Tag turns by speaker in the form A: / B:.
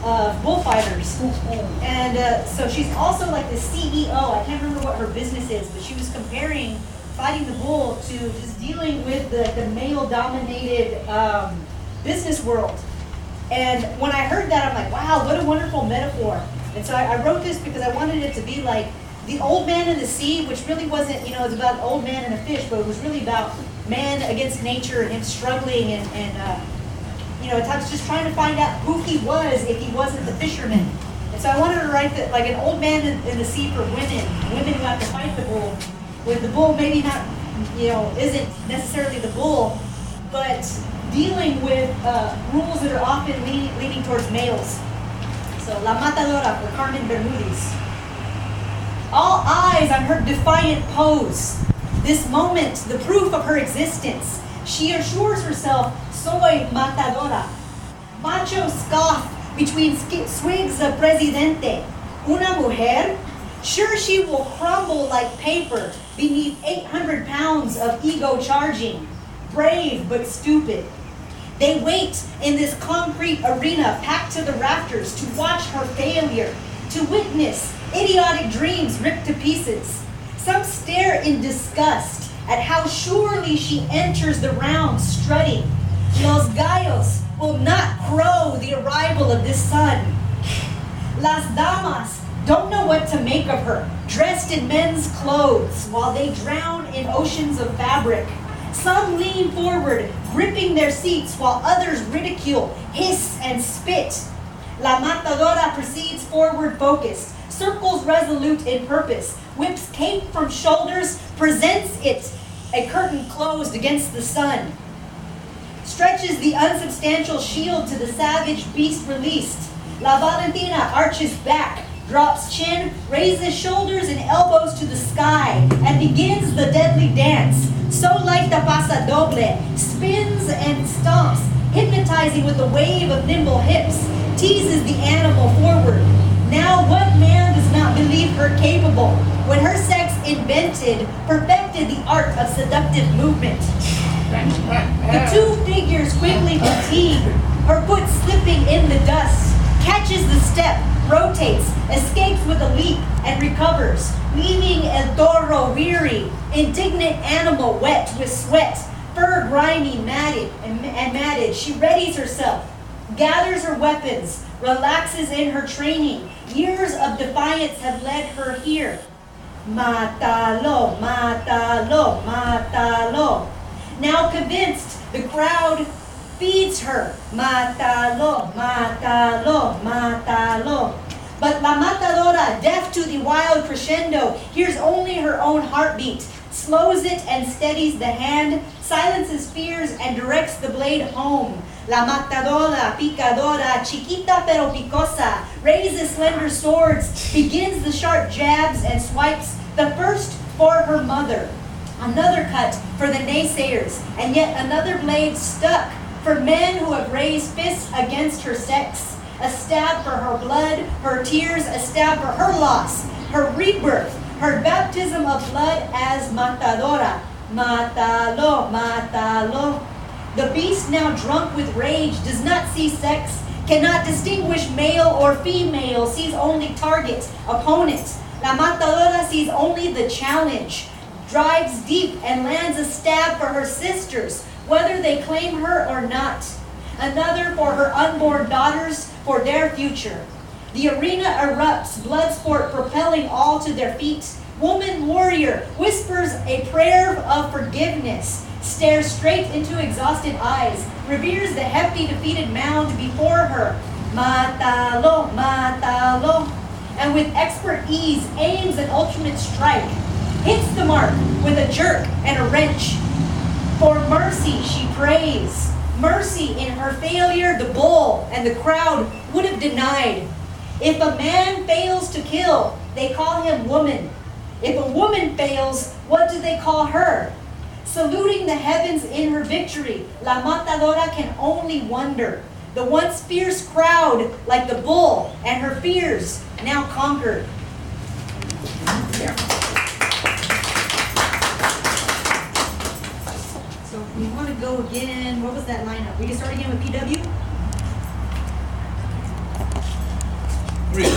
A: of bullfighters. And so she's also like the CEO. I can't remember what her business is, but she was comparing fighting the bull to just dealing with the male-dominated business world. And when I heard that, I'm like, wow, what a wonderful metaphor. And so I wrote this because I wanted it to be like the old man in the sea, which really wasn't, it was about an old man and a fish, but it was really about man against nature and him struggling and at times just trying to find out who he was if he wasn't the fisherman. And so I wanted to write that like an old man in the sea for women who have to fight the bull, when the bull maybe not, isn't necessarily the bull, but dealing with rules that are often leaning towards males. So, La Matadora for Carmen Bermudez. All eyes on her defiant pose. This moment, the proof of her existence. She assures herself, soy matadora. Macho scoff between swigs of presidente. Una mujer? Sure, she will crumble like paper beneath 800 pounds of ego charging. Brave but stupid. They wait in this concrete arena packed to the rafters to watch her failure, to witness idiotic dreams ripped to pieces. Some stare in disgust at how surely she enters the round strutting. Los gallos will not crow the arrival of this sun. Las damas don't know what to make of her, dressed in men's clothes while they drown in oceans of fabric. Some lean forward, gripping their seats, while others ridicule, hiss, and spit. La Matadora proceeds forward focused, circles resolute in purpose, whips cape from shoulders, presents it, a curtain closed against the sun. Stretches the unsubstantial shield to the savage beast released. La Valentina arches back, drops chin, raises shoulders and elbows to the sky, and begins the deadly dance. So like the pasadoble, spins and stomps, hypnotizing with a wave of nimble hips, teases the animal forward. Now what man does not believe her capable, when her sex perfected the art of seductive movement? The two figures quickly fatigue, her foot slipping in the dust, catches the step, rotates, escapes with a leap, and recovers, leaving El Toro weary, indignant animal wet with sweat, fur grimy, matted. She readies herself, gathers her weapons, relaxes in her training. Years of defiance have led her here. Matalo, matalo, matalo. Now convinced, the crowd feeds her. Matalo, matalo, matalo. But La Matadora, deaf to the wild crescendo, hears only her own heartbeat, slows it and steadies the hand, silences fears and directs the blade home. La Matadora, picadora, chiquita pero picosa, raises slender swords, begins the sharp jabs and swipes, the first for her mother. Another cut for the naysayers, and yet another blade stuck for men who have raised fists against her sex. A stab for her blood, her tears, a stab for her loss, her rebirth, her baptism of blood as Matadora. Matalo, matalo. The beast, now drunk with rage, does not see sex, cannot distinguish male or female, sees only target, opponent. La Matadora sees only the challenge, drives deep and lands a stab for her sisters, whether they claim her or not. Another for her unborn daughters, for their future. The arena erupts, blood sport propelling all to their feet. Woman warrior whispers a prayer of forgiveness, stares straight into exhausted eyes, reveres the hefty defeated mound before her. Matalo, matalo. And with expert ease aims an ultimate strike, hits the mark with a jerk and a wrench. For mercy she prays. Mercy in her failure, the bull and the crowd would have denied. If a man fails to kill, they call him woman. If a woman fails, what do they call her? Saluting the heavens in her victory, La Matadora can only wonder. The once fierce crowd, like the bull, and her fears, now conquered.
B: Yeah.
A: So we want to go again. What was that lineup? We can start again with PW?
B: Real